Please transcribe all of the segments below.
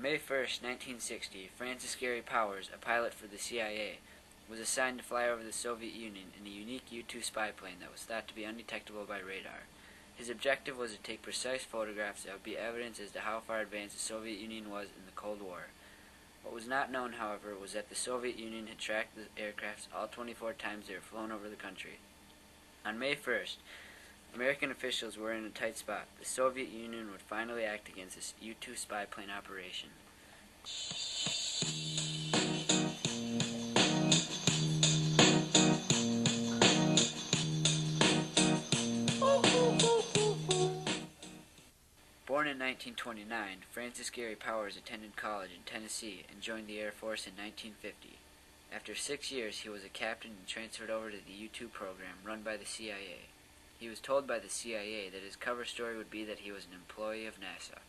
May 1st, 1960, Francis Gary Powers, a pilot for the CIA, was assigned to fly over the Soviet Union in a unique U-2 spy plane that was thought to be undetectable by radar. His objective was to take precise photographs that would be evidence as to how far advanced the Soviet Union was in the Cold War. What was not known, however, was that the Soviet Union had tracked the aircrafts all 24 times they were flown over the country. On May 1st, American officials were in a tight spot. The Soviet Union would finally act against this U-2 spy plane operation. Born in 1929, Francis Gary Powers attended college in Tennessee and joined the Air Force in 1950. After 6 years, he was a captain and transferred over to the U-2 program run by the CIA. He was told by the CIA that his cover story would be that he was an employee of NASA.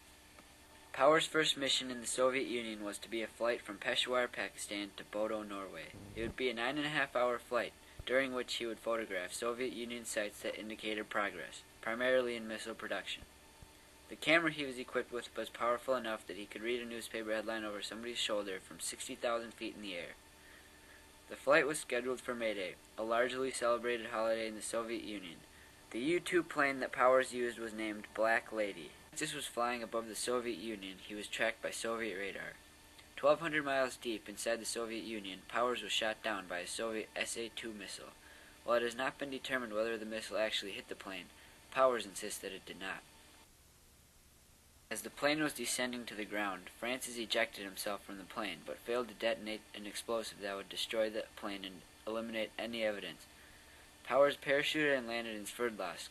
Powers' first mission in the Soviet Union was to be a flight from Peshawar, Pakistan to Bodo, Norway. It would be a 9.5-hour flight, during which he would photograph Soviet Union sites that indicated progress, primarily in missile production. The camera he was equipped with was powerful enough that he could read a newspaper headline over somebody's shoulder from 60,000 feet in the air. The flight was scheduled for May Day, a largely celebrated holiday in the Soviet Union. The U-2 plane that Powers used was named Black Lady. As this was flying above the Soviet Union, he was tracked by Soviet radar. 1,200 miles deep inside the Soviet Union, Powers was shot down by a Soviet SA-2 missile. While it has not been determined whether the missile actually hit the plane, Powers insists that it did not. As the plane was descending to the ground, Francis ejected himself from the plane, but failed to detonate an explosive that would destroy the plane and eliminate any evidence. Powers parachuted and landed in Sverdlovsk,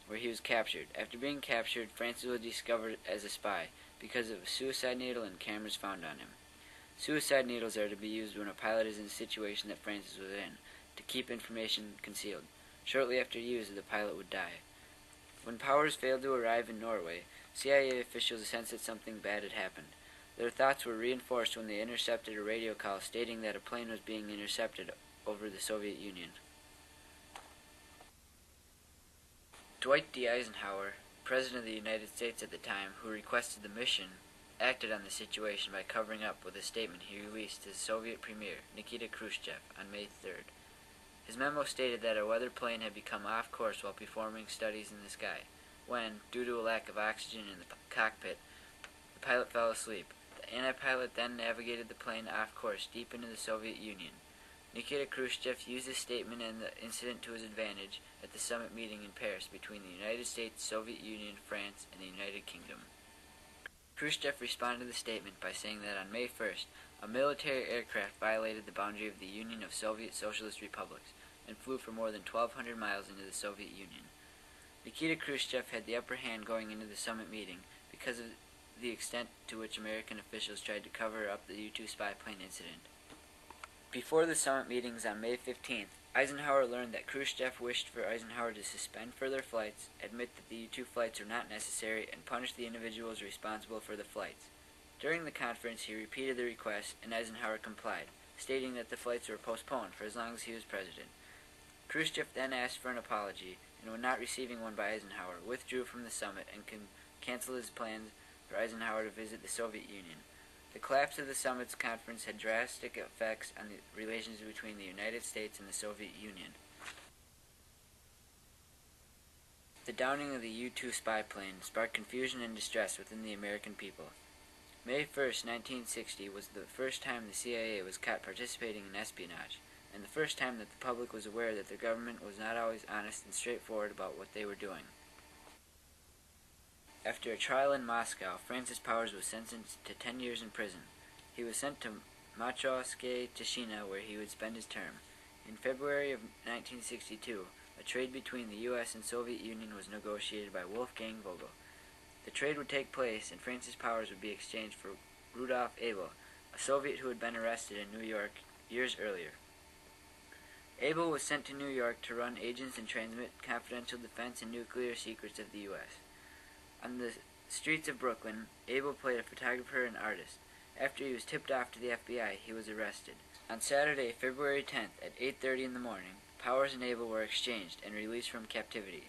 where he was captured. After being captured, Francis was discovered as a spy because of a suicide needle and cameras found on him. Suicide needles are to be used when a pilot is in a situation that Francis was in, to keep information concealed. Shortly after use, the pilot would die. When Powers failed to arrive in Norway, CIA officials sensed that something bad had happened. Their thoughts were reinforced when they intercepted a radio call stating that a plane was being intercepted over the Soviet Union. Dwight D. Eisenhower, President of the United States at the time, who requested the mission, acted on the situation by covering up with a statement he released to the Soviet Premier, Nikita Khrushchev, on May 3rd. His memo stated that a weather plane had become off course while performing studies in the sky, when, due to a lack of oxygen in the cockpit, the pilot fell asleep. The anti-pilot then navigated the plane off course deep into the Soviet Union. Nikita Khrushchev used this statement and the incident to his advantage at the summit meeting in Paris between the United States, Soviet Union, France, and the United Kingdom. Khrushchev responded to the statement by saying that on May 1st, a military aircraft violated the boundary of the Union of Soviet Socialist Republics and flew for more than 1,200 miles into the Soviet Union. Nikita Khrushchev had the upper hand going into the summit meeting because of the extent to which American officials tried to cover up the U-2 spy plane incident. Before the summit meetings on May 15th, Eisenhower learned that Khrushchev wished for Eisenhower to suspend further flights, admit that the U-2 flights were not necessary, and punish the individuals responsible for the flights. During the conference, he repeated the request, and Eisenhower complied, stating that the flights were postponed for as long as he was president. Khrushchev then asked for an apology, and when not receiving one by Eisenhower, withdrew from the summit and canceled his plans for Eisenhower to visit the Soviet Union. The collapse of the summit's conference had drastic effects on the relations between the United States and the Soviet Union. The downing of the U-2 spy plane sparked confusion and distress within the American people. May 1st, 1960 was the first time the CIA was caught participating in espionage, and the first time that the public was aware that the government was not always honest and straightforward about what they were doing. After a trial in Moscow, Francis Powers was sentenced to 10 years in prison. He was sent to Matrosky Tishina, where he would spend his term. In February of 1962, a trade between the U.S. and Soviet Union was negotiated by Wolfgang Vogel. The trade would take place, and Francis Powers would be exchanged for Rudolf Abel, a Soviet who had been arrested in New York years earlier. Abel was sent to New York to run agents and transmit confidential defense and nuclear secrets of the U.S. On the streets of Brooklyn, Abel played a photographer and artist. After he was tipped off to the FBI, he was arrested. On Saturday, February 10th at 8:30 in the morning, Powers and Abel were exchanged and released from captivity.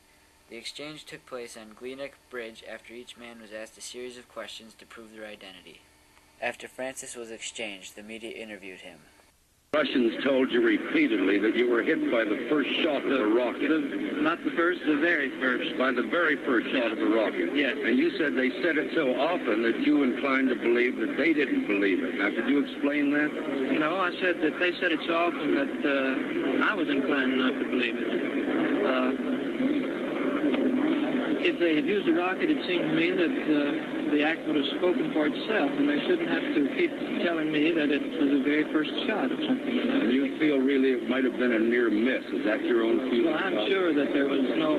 The exchange took place on Glienicke Bridge after each man was asked a series of questions to prove their identity. After Francis was exchanged, the media interviewed him. Russians told you repeatedly that you were hit by the first shot of a rocket. Not the first, the very first. By the very first shot of a rocket. Yes. And you said they said it so often that you inclined to believe that they didn't believe it. Now, could you explain that? No, I said that they said it so often that I was inclined not to believe it. If they had used a rocket, it seemed to me that the act would have spoken for itself, and they shouldn't have to keep telling me that it was the very first shot of something. And you feel really it might have been a near miss. Is that your own feeling? Well, I'm sure that there was no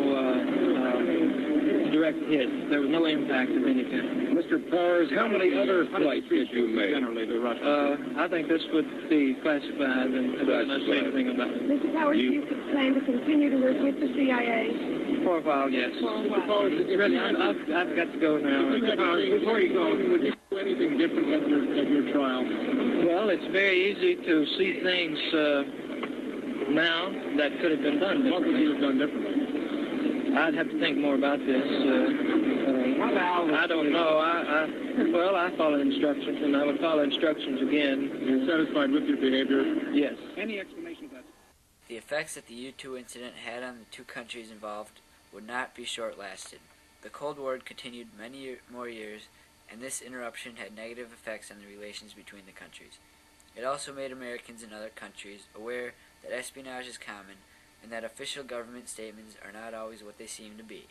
direct hit. There was no impact of any kind. Mr. Powers, how many other flights did you make? Generally, the Russians. I think this would be classified, and I don't know anything about it. Mr. Powers, you plan to continue to work with the CIA? For a while, yes. Mr. Powers, I've got to go now. Mr. Powers, before you go, would you do anything different at your trial? Well, it's very easy to see things now that could have been done What would differently. you have done differently? I'd have to think more about this. I don't know. I follow instructions, and I would follow instructions again. You're satisfied with your behavior? Yes. Any explanation of that? The effects that the U-2 incident had on the two countries involved would not be short-lasted. The Cold War continued many more years, and this interruption had negative effects on the relations between the countries. It also made Americans in other countries aware that espionage is common and that official government statements are not always what they seem to be.